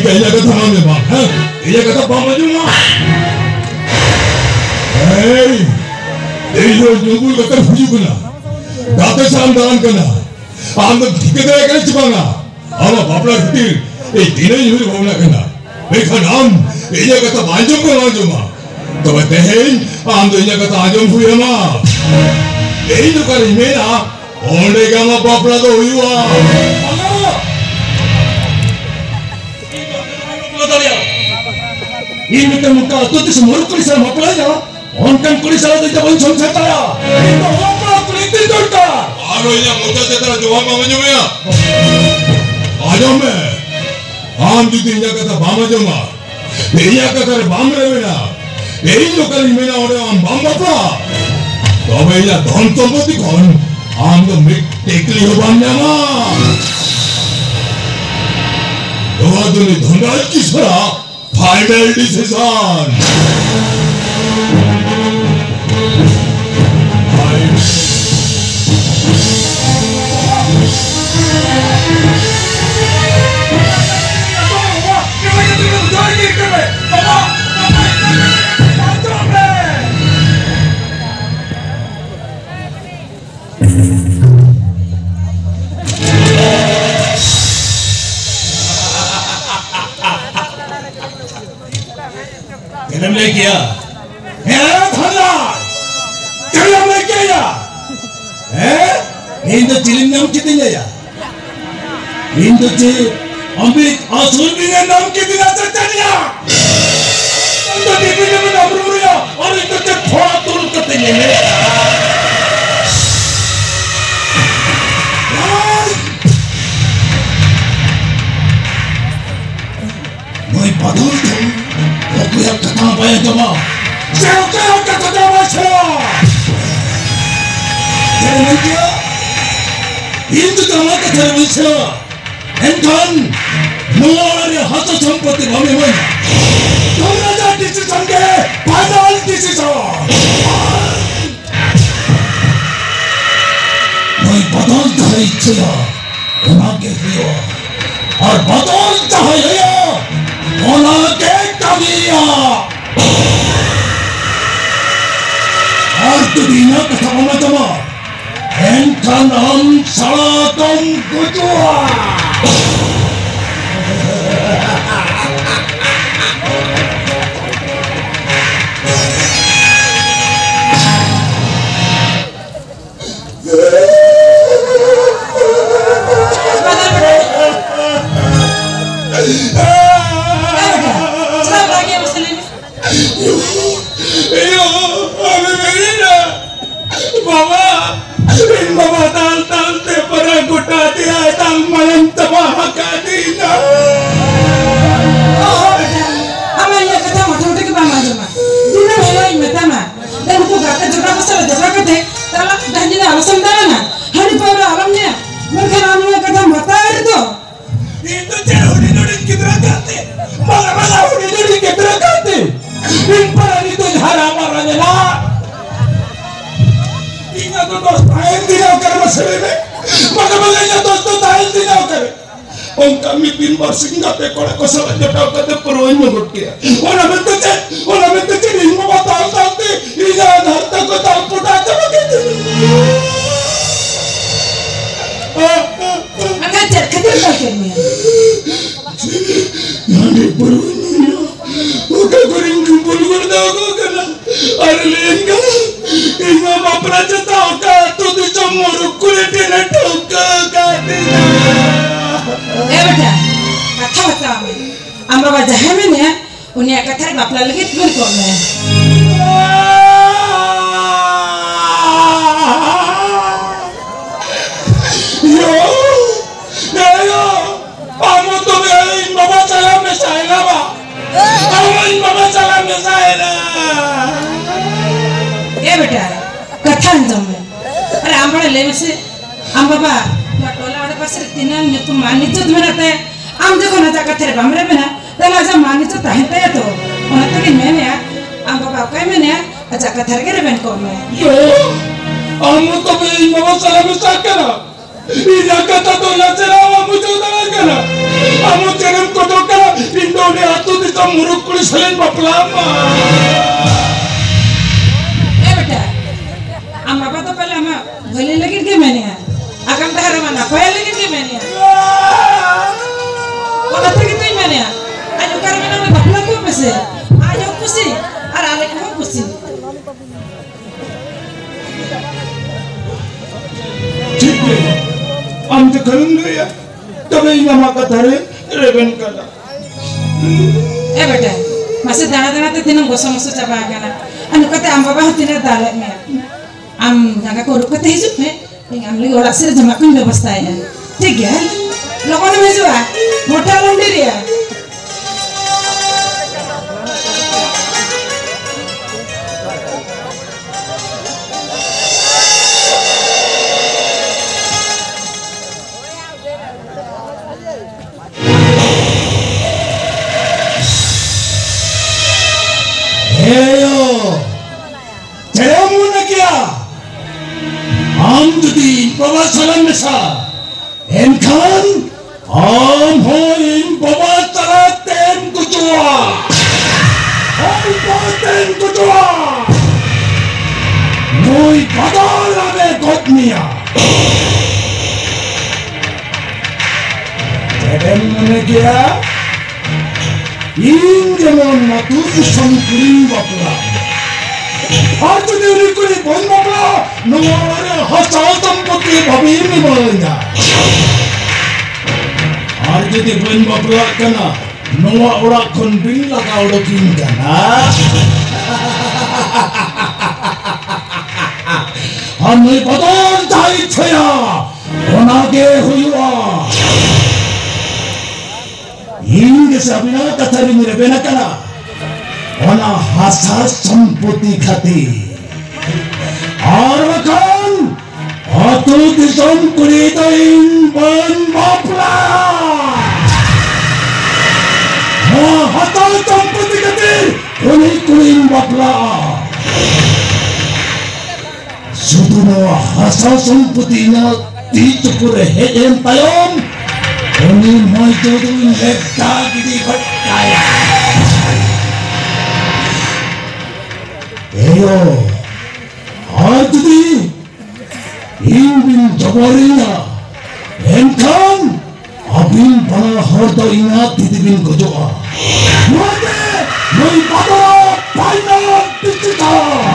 kayaknya kata mami bang, kayaknya kata mama cuma. Hey, ini nyumbul kata puji guna, kata sandaran kena, anda tiket aja kan cuma nggak, ama bapak kecil, ini nyumbul bapak kena, mereka nam, kayaknya kata banjung kan cuma, tapi teh, anda ini kata anjung huya mah, ini kali mana, orang kama bapak tu huya. Ini kan muka tu semua kulis sama apa aja. Orang kan kulis salah tu jangan sungguh saya. Itu apa kulis itu kita? Arohnya muka kita jual mama jualnya. Aja me. Am judinya kata bama joma. Dia kata bam revena. Ini jo kali mana orang am bam apa? Tapi ya don tomboti kon. Am tu mik tekli hobannya mah. Doa tu ni dhonda kisah. Final decision. Kenapa lagi ya? Kenapa lagi ya? Ini cilim nam kitin ya? Ini cil, ambil asal bina nam kitin aja tanya. Anda di bina bina beruria, orang itu cil thora turun katanya ni. Moi padahal tu. Aku yang kata apa yang cuma, siapa yang kata apa salah? Jangan dia, itu cuma kata apa? Entah, muara dia hasil sampati kami mana? Kau ada decision ke? Final decision. Moi badal cahaya cia, orang ke dia, और badal cahaya, orang ke Artinya kata mama cuma, enkanam salatam kutua. Mama tal te para guta dia tal malam tabah kadina. Amanya kata macam tu ke mama cuma. Dina melai metama. Dan tu kata juga pasal dia kata talak dah jadi alasan dah na. Hari pada alamnya. Mereka namanya kata mata itu. Itu jauh di dunia kita kata. Malah di dunia kita kata. Impara itu haram orangnya lah. Ingat tu dos tahun tidak kerana masalah ni. Maka dos tu tahun tidak kerana. Orang kami pinbar sehingga pekor aku salah jatuh kata peruan nyebut dia. Orang betul je ni mau tahu te. Ini harta ko tahu putar apa gitu. Mengajar ketika kini. Yang di peruannya. Bukan goreng kumpul berdagu kena. Arlin kan. Inga bapak aja tahu kata tu cemur kulit dia tahu katanya. Betul. Kata betul. Amra wajah mana? Unia kata bapak lagi tu berkorban. Yo, kamu tu berin bapak salam mesra ba? Kamu bapak salam mesra. बेटा कथन जमे अरे हम बड़े लेवे से हम बाबा टोला वाले पास तीन ने तो मानी तो तुम्हें रहता है हम देखो ना जाकर तेरे बामरे में ना तेरा जब मानी तो ताहित है तो उन्हें तो कि मैंने यार हम बाबा क्या मैंने यार अच्छा कथर के रेबन को मैं यो हम तो भी बाबा सलाम स्टार्ट करा ये जाकर तो ना चला हुआ मुझे उधर करा kamu jangan kodokan Indonesia tuh di muruk kulit selain baplama. बेटा हम बाबा तो पहले हम भले लेकिन के मैंने आगम तहर माना पहले लेकिन के मैंने वो कथा कितनी मैंने आज उकर में ना बापला को पैसे आज हम खुशी और आले को खुशी ठीक है हम तो करेंगे या तब ये nama kata reven kala बेटा masih dana-dana tu tinang gosong-gosong coba kana anu kata am baba tinang dalek me am jaga koru kata hidup me am lagi orang sih jamakin व्यवस्था है ठीक है लोगों ने भेजवा मोटा लंडेरी है Am jadi perwakilan Mesa, enkan am hoin perwakilan ketua, perwakilan ketua, noi padal ame kotnia. Jadi mana dia? Injemon matu sangkuring bapla. आज देरी को नहीं बोल बाबा नवारे हसाल संपत्ति भाभी में बोलना आज देरी बोल बाबा करना नवा उड़ा कंबिंग लगा उड़ा किंग करना हमें बदल जाए छया बनागे हुआ इंगे से अभी ना कथरी मेरे बेना करना ona hasas sampoti khati और kan atu disam kuritain ban bapla ha hatal sampoti khati oni kurin bapla suduno hasas sampoti na titupure hejem tayom oni moitodun lekta gidi kaya Eyo, arti ingin jawarinya, enkan abin bana harta ingat titipin gojoa. Mate, noi pada final digital.